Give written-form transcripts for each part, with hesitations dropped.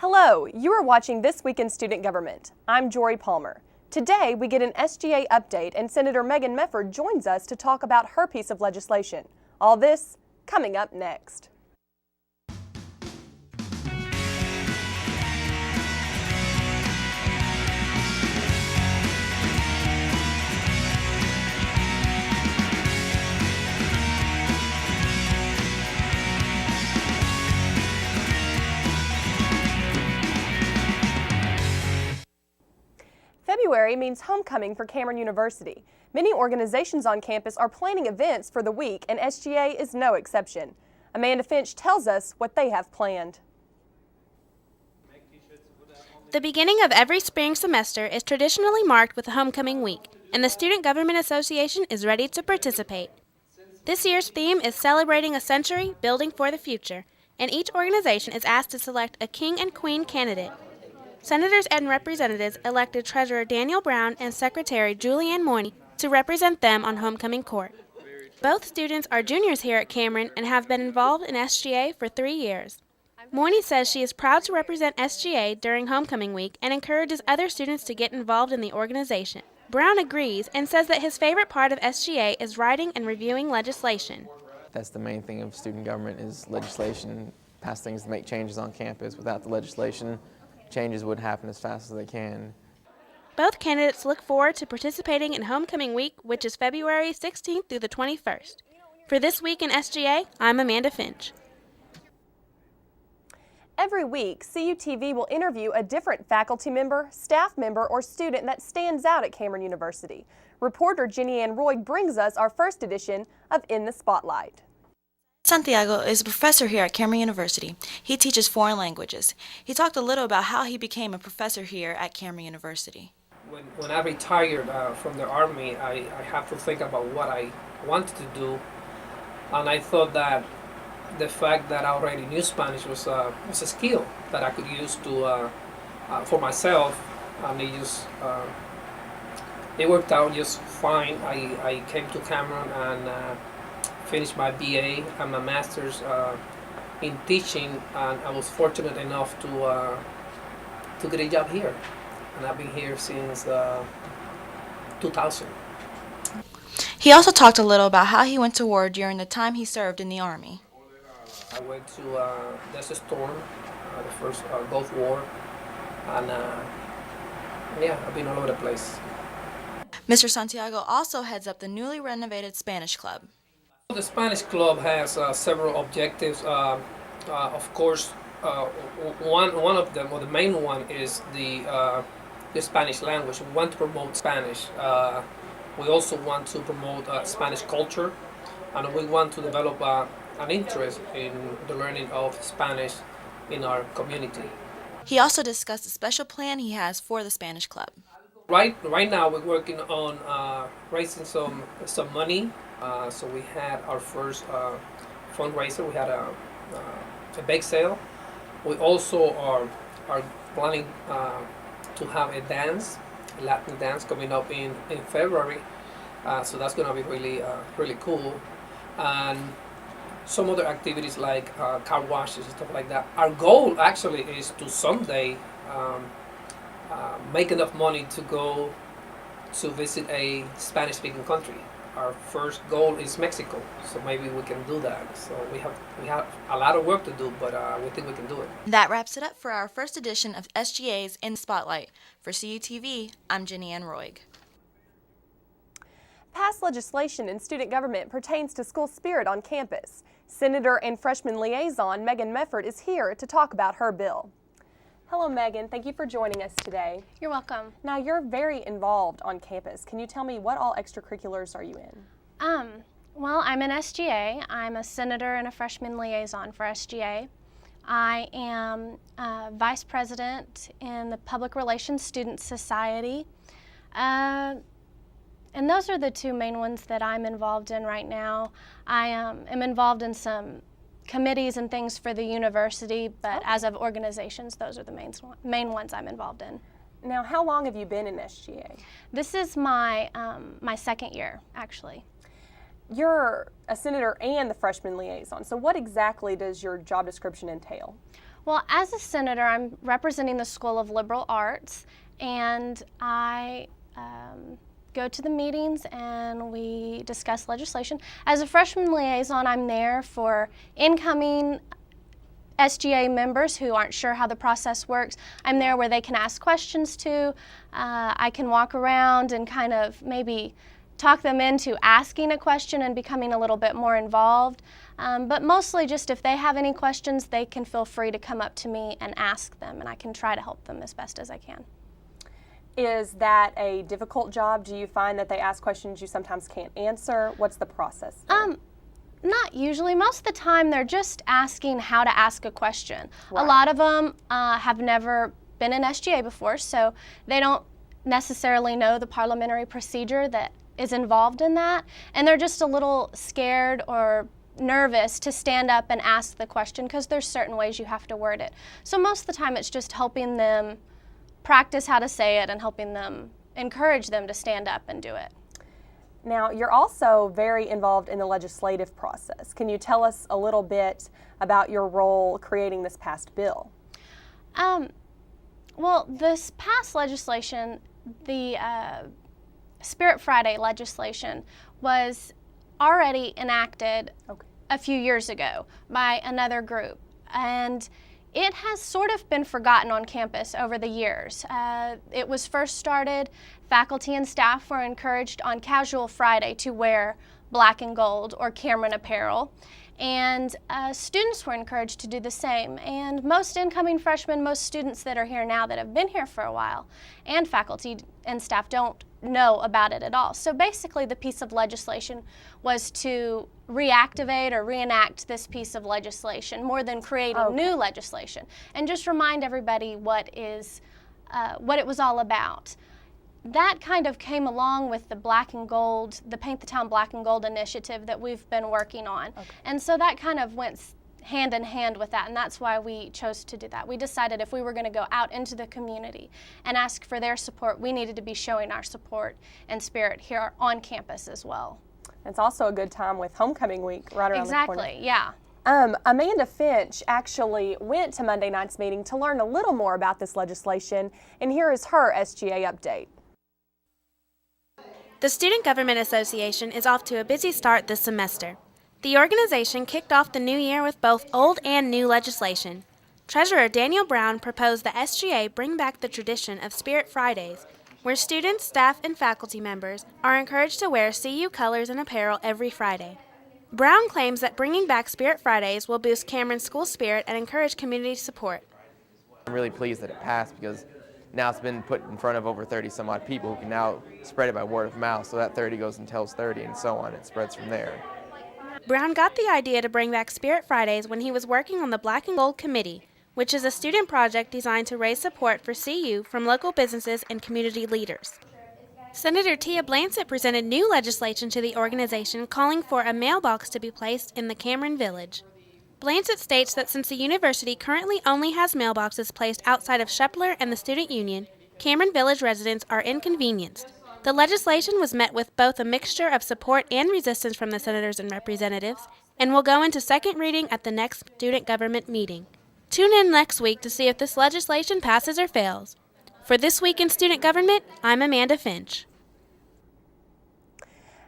Hello, you are watching This Week in Student Government. I'm Jory Palmer. Today we get an SGA update and Senator Megan Mefford joins us to talk about her piece of legislation. All this coming up next. February means homecoming for Cameron University. Many organizations on campus are planning events for the week, and SGA is no exception. Amanda Finch tells us what they have planned. The beginning of every spring semester is traditionally marked with Homecoming Week, and the Student Government Association is ready to participate. This year's theme is Celebrating a Century, Building for the Future, and each organization is asked to select a King and Queen candidate. Senators and representatives elected Treasurer Daniel Brown and Secretary Julianne Moyne to represent them on Homecoming Court. Both students are juniors here at Cameron and have been involved in SGA for 3 years. Moyne says she is proud to represent SGA during Homecoming Week and encourages other students to get involved in the organization. Brown agrees and says that his favorite part of SGA is writing and reviewing legislation. That's the main thing of student government is legislation, pass things to make changes on campus. Without the legislation, changes wouldn't happen as fast as they can. Both candidates look forward to participating in Homecoming Week, which is February 16th through the 21st. For This Week in SGA, I'm Amanda Finch. Every week, CUTV will interview a different faculty member, staff member, or student that stands out at Cameron University. Reporter Jenyann Roig brings us our first edition of In the Spotlight. Santiago is a professor here at Cameron University. He teaches foreign languages. He talked a little about how he became a professor here at Cameron University. When I retired from the Army, I have to think about what I wanted to do, and I thought that the fact that I already knew Spanish was a skill that I could use to for myself, and it worked out just fine. I came to Cameron and finished my BA and my master's in teaching, and I was fortunate enough to get a job here, and I've been here since 2000. He also talked a little about how he went to war during the time he served in the Army. I went to Desert Storm, the first Gulf War, and yeah, I've been all over the place. Mr. Santiago also heads up the newly renovated Spanish Club. The Spanish Club has several objectives. Of course, one of them, or the main one, is the Spanish language. We want to promote Spanish. We also want to promote Spanish culture, and we want to develop an interest in the learning of Spanish in our community. He also discussed a special plan he has for the Spanish Club. Right now we're working on raising some money. So we had our first fundraiser. We had a bake sale. We also are planning to have a Latin dance coming up in February. So that's going to be really cool. And some other activities like car washes and stuff like that. Our goal actually is to someday make enough money to go to visit a Spanish-speaking country. Our first goal is Mexico, so maybe we can do that. So we have a lot of work to do, but we think we can do it. That wraps it up for our first edition of SGA's In the Spotlight. For CUTV, I'm Jenyann Roig. Past legislation in student government pertains to school spirit on campus. Senator and freshman liaison Megan Mefford is here to talk about her bill. Hello, Megan. Thank you for joining us today. You're welcome. Now, you're very involved on campus. Can you tell me what all extracurriculars are you in? Well, I'm in SGA. I'm a senator and a freshman liaison for SGA. I am vice president in the Public Relations Student Society. And those are the two main ones that I'm involved in right now. I am involved in some committees and things for the university, but as of organizations, those are the main ones I'm involved in. Now, how long have you been in SGA? This is my second year, actually. You're a senator and the freshman liaison, so what exactly does your job description entail? Well, as a senator, I'm representing the School of Liberal Arts, and I go to the meetings and we discuss legislation. As a freshman liaison, I'm there for incoming SGA members who aren't sure how the process works. I'm there where they can ask questions to. I can walk around and kind of maybe talk them into asking a question and becoming a little bit more involved. But mostly just if they have any questions, they can feel free to come up to me and ask them, and I can try to help them as best as I can. Is that a difficult job? Do you find that they ask questions you sometimes can't answer? What's the process there? Not usually. Most of the time they're just asking how to ask a question. Right. A lot of them have never been in SGA before, so they don't necessarily know the parliamentary procedure that is involved in that, and they're just a little scared or nervous to stand up and ask the question because there's certain ways you have to word it. So most of the time it's just helping them practice how to say it and helping them, encourage them to stand up and do it. Now, you're also very involved in the legislative process. Can you tell us a little bit about your role creating this past bill? Well, this past legislation, the Spirit Friday legislation, was already enacted a few years ago by another group, and it has sort of been forgotten on campus over the years. It was first started, faculty and staff were encouraged on Casual Friday to wear black and gold or Cameron apparel, and students were encouraged to do the same. And most incoming freshmen, most students that are here now that have been here for a while, and faculty and staff don't know about it at all. So basically the piece of legislation was to reactivate or reenact this piece of legislation more than creating new legislation, and just remind everybody what it was all about. That kind of came along with the black and gold, the Paint the Town Black and Gold initiative that we've been working on. And so that kind of went hand in hand with that, and that's why we chose to do that. We decided if we were going to go out into the community and ask for their support, we needed to be showing our support and spirit here on campus as well. It's also a good time with homecoming week right around the corner. Exactly, yeah. Amanda Finch actually went to Monday night's meeting to learn a little more about this legislation, and here is her SGA update. The Student Government Association is off to a busy start this semester. The organization kicked off the new year with both old and new legislation. Treasurer Daniel Brown proposed the SGA bring back the tradition of Spirit Fridays, where students, staff, and faculty members are encouraged to wear CU colors and apparel every Friday. Brown claims that bringing back Spirit Fridays will boost Cameron's school spirit and encourage community support. I'm really pleased that it passed because now it's been put in front of over 30 some odd people who can now spread it by word of mouth, so that 30 goes and tells 30 and so on. It spreads from there. Brown got the idea to bring back Spirit Fridays when he was working on the Black and Gold Committee, which is a student project designed to raise support for CU from local businesses and community leaders. Senator Tia Blancett presented new legislation to the organization calling for a mailbox to be placed in the Cameron Village. Blancett states that since the university currently only has mailboxes placed outside of Shepler and the Student Union, Cameron Village residents are inconvenienced. The legislation was met with both a mixture of support and resistance from the senators and representatives, and will go into second reading at the next student government meeting. Tune in next week to see if this legislation passes or fails. For This Week in Student Government, I'm Amanda Finch.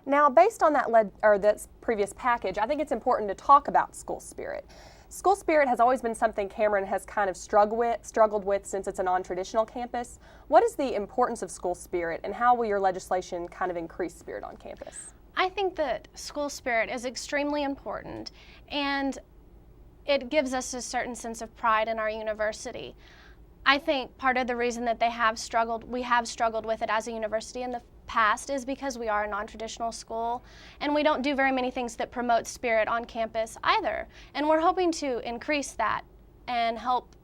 Now, based on that this previous package, I think it's important to talk about school spirit. School spirit has always been something Cameron has kind of struggled with since it's a non-traditional campus. What is the importance of school spirit, and how will your legislation kind of increase spirit on campus? I think that school spirit is extremely important, and it gives us a certain sense of pride in our university. I think part of the reason that we have struggled with it as a university in the past is because we are a non-traditional school, and we don't do very many things that promote spirit on campus either. And we're hoping to increase that and help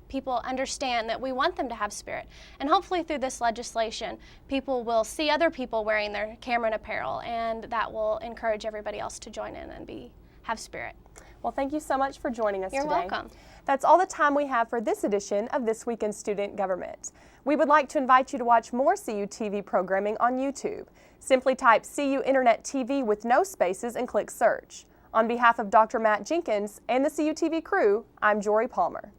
people understand that we want them to have spirit. And hopefully through this legislation, people will see other people wearing their Cameron apparel, and that will encourage everybody else to join in and have spirit. Well, thank you so much for joining us today. You're welcome. That's all the time we have for this edition of This Week in Student Government. We would like to invite you to watch more CU TV programming on YouTube. Simply type CU Internet TV with no spaces and click search. On behalf of Dr. Matt Jenkins and the CUTV crew, I'm Jory Palmer.